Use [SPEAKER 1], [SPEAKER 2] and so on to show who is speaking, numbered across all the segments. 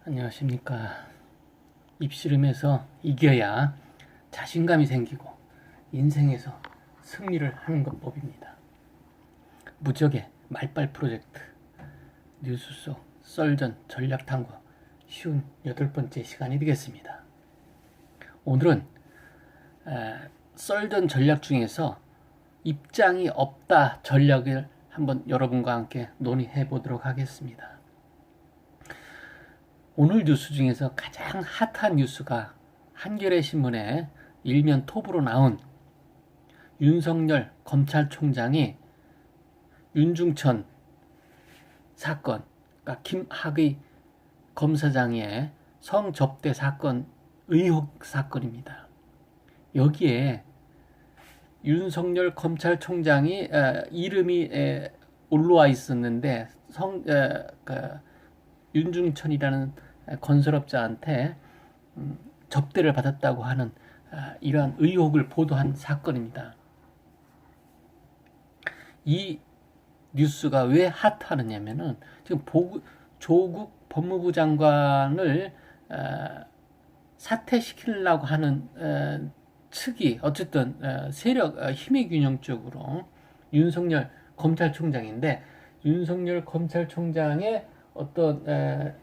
[SPEAKER 1] 안녕하십니까. 입씨름에서 이겨야 자신감이 생기고 인생에서 승리를 하는 것 법입니다. 무적의 말빨 프로젝트 뉴스 속 썰전 전략 탐구 쉬운 8번째 시간이 되겠습니다. 오늘은 썰전 전략 중에서 입장이 없다 전략을 한번 여러분과 함께 논의해 보도록 하겠습니다. 오늘 뉴스 중에서 가장 핫한 뉴스가 한겨레 신문에 일면 톱으로 나온 윤석열 검찰총장이 윤중천 사건, 그러니까 김학의 검사장의 성접대 사건 의혹 사건입니다. 여기에 윤석열 검찰총장이 이름이 올라와 있었는데 윤중천이라는 건설업자한테 접대를 받았다고 하는 이러한 의혹을 보도한 사건입니다. 이 뉴스가 왜 핫하느냐면은 지금 조국 법무부 장관을 사퇴시키려고 하는 측이 어쨌든 세력 힘의 균형 쪽으로 윤석열 검찰총장인데 윤석열 검찰총장의 어떤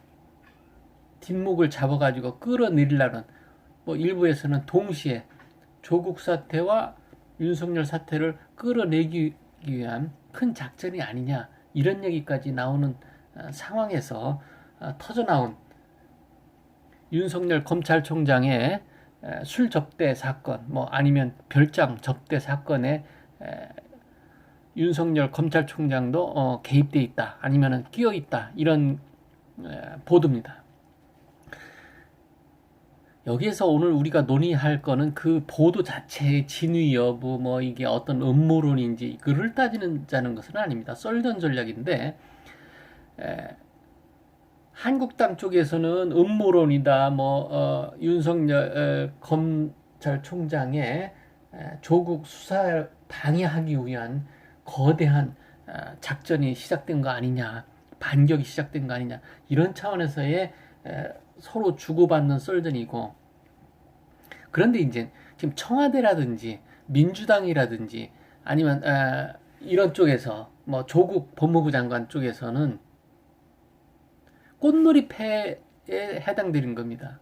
[SPEAKER 1] 뒷목을 잡아가지고 끌어내리려는 일부에서는 동시에 조국 사태와 윤석열 사태를 끌어내기 위한 큰 작전이 아니냐 이런 얘기까지 나오는 상황에서 터져나온 윤석열 검찰총장의 술 접대 사건 아니면 별장 접대 사건에 윤석열 검찰총장도 개입돼 있다 아니면 끼어 있다 이런 보도입니다. 여기에서 오늘 우리가 논의할 거는 그 보도 자체의 진위 여부, 이게 어떤 음모론인지, 그를 따지는 것은 아닙니다. 썰전 전략인데, 한국당 쪽에서는 음모론이다, 윤석열 검찰총장의 조국 수사를 방해하기 위한 거대한 작전이 시작된 거 아니냐, 반격이 시작된 거 아니냐, 이런 차원에서의 서로 주고받는 썰전이고, 그런데 이제 지금 청와대라든지 민주당이라든지 아니면 이런 쪽에서 조국 법무부 장관 쪽에서는 꽃놀이패에 해당되는 겁니다.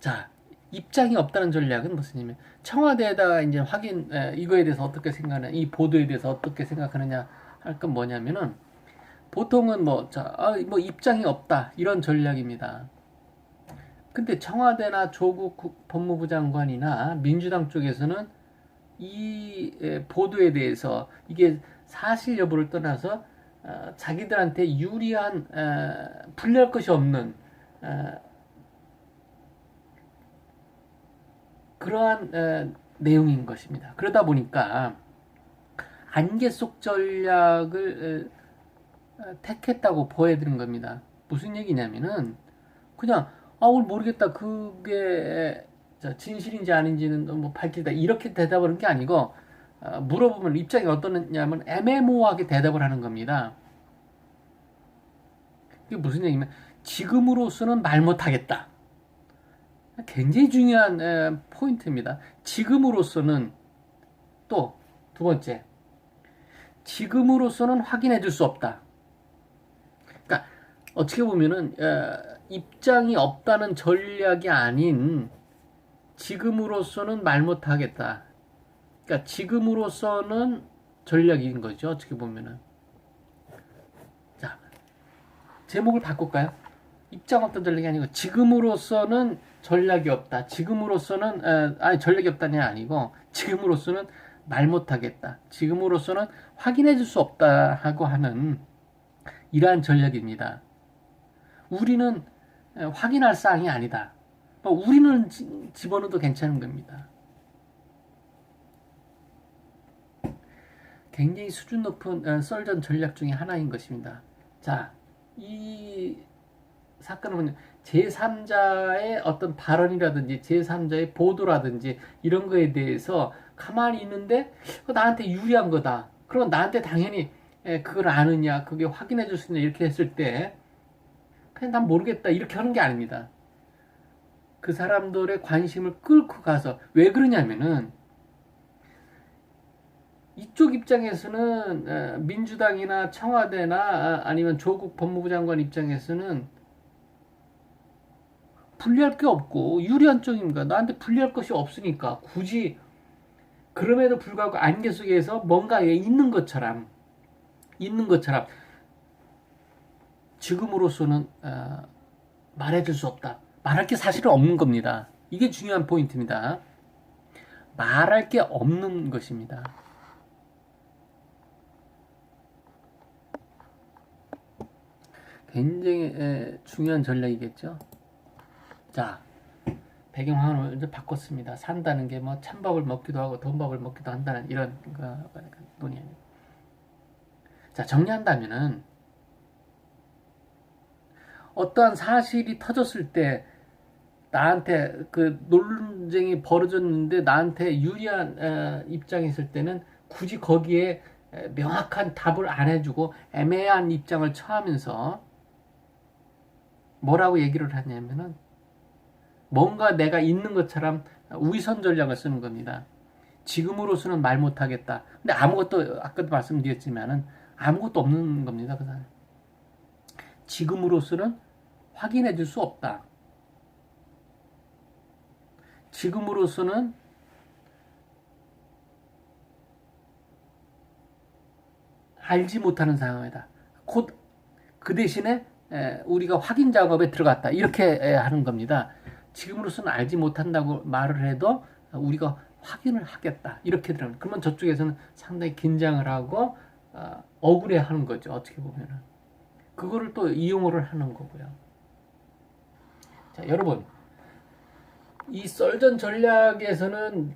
[SPEAKER 1] 자, 입장이 없다는 전략은 무슨이냐면 청와대에다가 이제 이거에 대해서 어떻게 생각하냐, 이 보도에 대해서 어떻게 생각하느냐 할 건 뭐냐면은 보통은 입장이 없다 이런 전략입니다. 근데 청와대나 조국 법무부 장관이나 민주당 쪽에서는 이 보도에 대해서 이게 사실 여부를 떠나서 자기들한테 유리한 불리할 것이 없는 그러한 내용인 것입니다. 그러다 보니까 안개 속 전략을 택했다고 보여드린 겁니다. 무슨 얘기냐면은 그냥 오늘 모르겠다 그게 진실인지 아닌지는 밝히다 이렇게 대답을 하는 게 아니고 물어보면 입장이 어떠냐면 애매모호하게 대답을 하는 겁니다. 이게 무슨 얘기냐면 지금으로서는 말 못하겠다. 굉장히 중요한 포인트입니다. 지금으로서는 또 두 번째 지금으로서는 확인해 줄 수 없다. 그러니까 어떻게 보면은 입장이 없다는 전략이 아닌 지금으로서는 말 못하겠다. 그러니까 지금으로서는 전략인 거죠. 어떻게 보면은. 자, 제목을 바꿀까요? 입장 없다는 전략이 아니고 지금으로서는 전략이 없다. 지금으로서는 전략이 없다는 게 아니고 지금으로서는 말 못하겠다. 지금으로서는 확인해 줄 수 없다 하고 하는 이러한 전략입니다. 우리는 확인할 사항이 아니다. 우리는 집어넣어도 괜찮은 겁니다. 굉장히 수준 높은 썰전 전략 중에 하나인 것입니다. 자, 이 사건은 제3자의 어떤 발언이라든지 제3자의 보도라든지 이런 거에 대해서 가만히 있는데 나한테 유리한 거다. 그럼 나한테 당연히 그걸 아느냐, 그게 확인해 줄 수 있냐 이렇게 했을 때 그냥 난 모르겠다 이렇게 하는 게 아닙니다. 그 사람들의 관심을 끌고 가서 왜 그러냐면은 이쪽 입장에서는 민주당이나 청와대나 아니면 조국 법무부 장관 입장에서는 불리할 게 없고 유리한 쪽입니다. 나한테 불리할 것이 없으니까 굳이 그럼에도 불구하고 안개 속에서 뭔가에 있는 것처럼 지금으로서는 말해줄 수 없다. 말할 게 사실은 없는 겁니다. 이게 중요한 포인트입니다. 말할 게 없는 것입니다. 굉장히 중요한 전략이겠죠. 자, 배경화면을 이제 바꿨습니다. 산다는 게 뭐 찬밥을 먹기도 하고 돈밥을 먹기도 한다는 이런 논의입니다. 자, 정리한다면은 어떠한 사실이 터졌을 때 나한테 그 논쟁이 벌어졌는데 나한테 유리한 입장이 있을 때는 굳이 거기에 명확한 답을 안 해주고 애매한 입장을 처하면서 뭐라고 얘기를 하냐면은 뭔가 내가 있는 것처럼 위선 전략을 쓰는 겁니다. 지금으로서는 말 못하겠다. 근데 아무것도 아까도 말씀드렸지만은 아무것도 없는 겁니다. 그 사람. 지금으로서는 확인해 줄 수 없다. 지금으로서는 알지 못하는 상황이다. 곧 그 대신에 우리가 확인 작업에 들어갔다. 이렇게 하는 겁니다. 지금으로서는 알지 못한다고 말을 해도 우리가 확인을 하겠다. 이렇게 들어갑니다. 그러면 저쪽에서는 상당히 긴장을 하고 억울해 하는 거죠. 어떻게 보면은. 그거를 또 이용을 하는 거고요. 자, 여러분. 이 썰전 전략에서는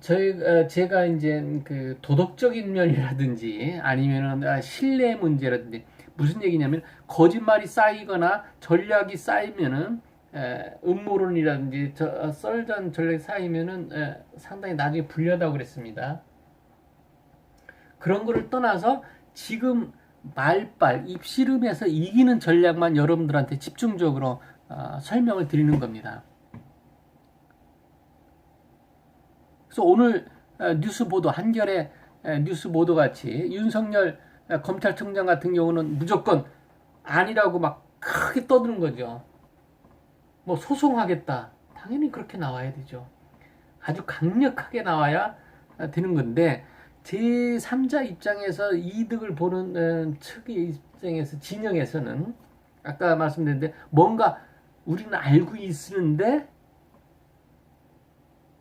[SPEAKER 1] 제가 이제 그 도덕적인 면이라든지 아니면은 신뢰 문제라든지 무슨 얘기냐면 거짓말이 쌓이거나 전략이 쌓이면은 음모론이라든지 썰전 전략이 쌓이면은 상당히 나중에 불리하다고 그랬습니다. 그런 거를 떠나서 지금 말빨 입씨름에서 이기는 전략만 여러분들한테 집중적으로 설명을 드리는 겁니다. 그래서 오늘 뉴스 보도 한겨레 뉴스 보도 같이 윤석열 검찰총장 같은 경우는 무조건 아니라고 막 크게 떠드는 거죠. 뭐 소송하겠다. 당연히 그렇게 나와야 되죠. 아주 강력하게 나와야 되는 건데 제3자 입장에서 이득을 보는 측의 입장에서 진영에서는 아까 말씀드렸는데 뭔가 우리는 알고 있는데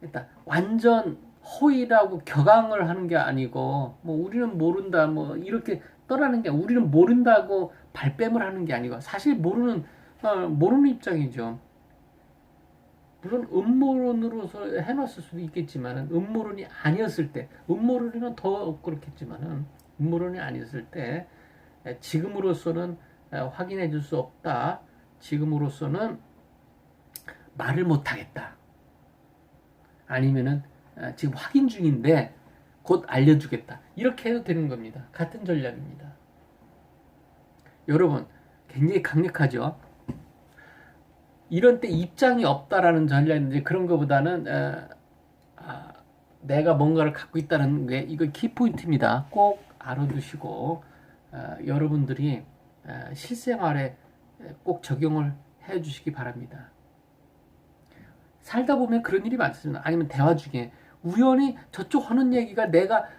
[SPEAKER 1] 일단 완전 허위라고 격앙을 하는 게 아니고 뭐 우리는 모른다 뭐 이렇게 떠나는 게 우리는 모른다고 발뺌을 하는 게 아니고 사실 모르는 입장이죠. 물론 음모론으로서 해놨을 수도 있겠지만 음모론이 아니었을 때 음모론이면 더 그렇겠지만은 음모론이 아니었을 때 지금으로서는 확인해 줄 수 없다. 지금으로서는 말을 못 하겠다. 아니면은 지금 확인 중인데 곧 알려주겠다. 이렇게 해도 되는 겁니다. 같은 전략입니다. 여러분 굉장히 강력하죠. 이런 때 입장이 없다라는 전략인데 그런 것보다는 내가 뭔가를 갖고 있다는 게 이거 키포인트입니다. 꼭 알아두시고 여러분들이 실생활에 꼭 적용을 해주시기 바랍니다. 살다 보면 그런 일이 많습니다. 아니면 대화 중에 우연히 저쪽 하는 얘기가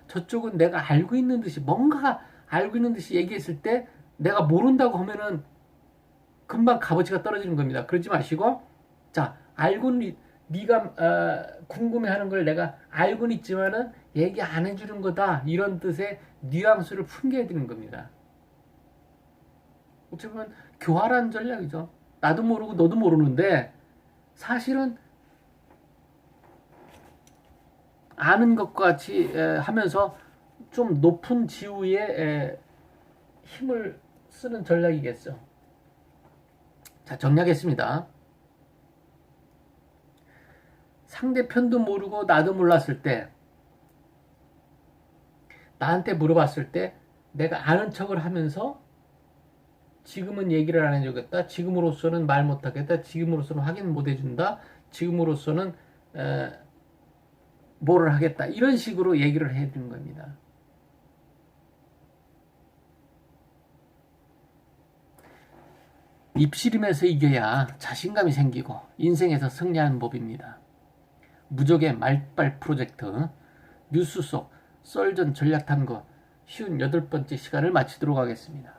[SPEAKER 1] 저쪽은 내가 알고 있는 듯이 뭔가 알고 있는 듯이 얘기했을 때 내가 모른다고 하면은 금방 값어치가 떨어지는 겁니다. 그러지 마시고 자 네가 궁금해하는 걸 내가 알고는 있지만은 얘기 안 해주는 거다 이런 뜻의 뉘앙스를 풍겨야 되는 겁니다. 어떻게 보면 교활한 전략이죠. 나도 모르고 너도 모르는데 사실은 아는 것과 같이 하면서 좀 높은 지위에 힘을 쓰는 전략이겠죠. 자, 정리하겠습니다. 상대편도 모르고 나도 몰랐을 때 나한테 물어봤을 때 내가 아는 척을 하면서 지금은 얘기를 안 해주겠다. 지금으로서는 말 못하겠다. 지금으로서는 확인 못 해준다. 지금으로서는 뭐를 하겠다. 이런 식으로 얘기를 해주는 겁니다. 입씨름에서 이겨야 자신감이 생기고 인생에서 승리하는 법입니다. 무적의 말빨 프로젝트 뉴스 속 썰전 전략 탐구 58번째 시간을 마치도록 하겠습니다.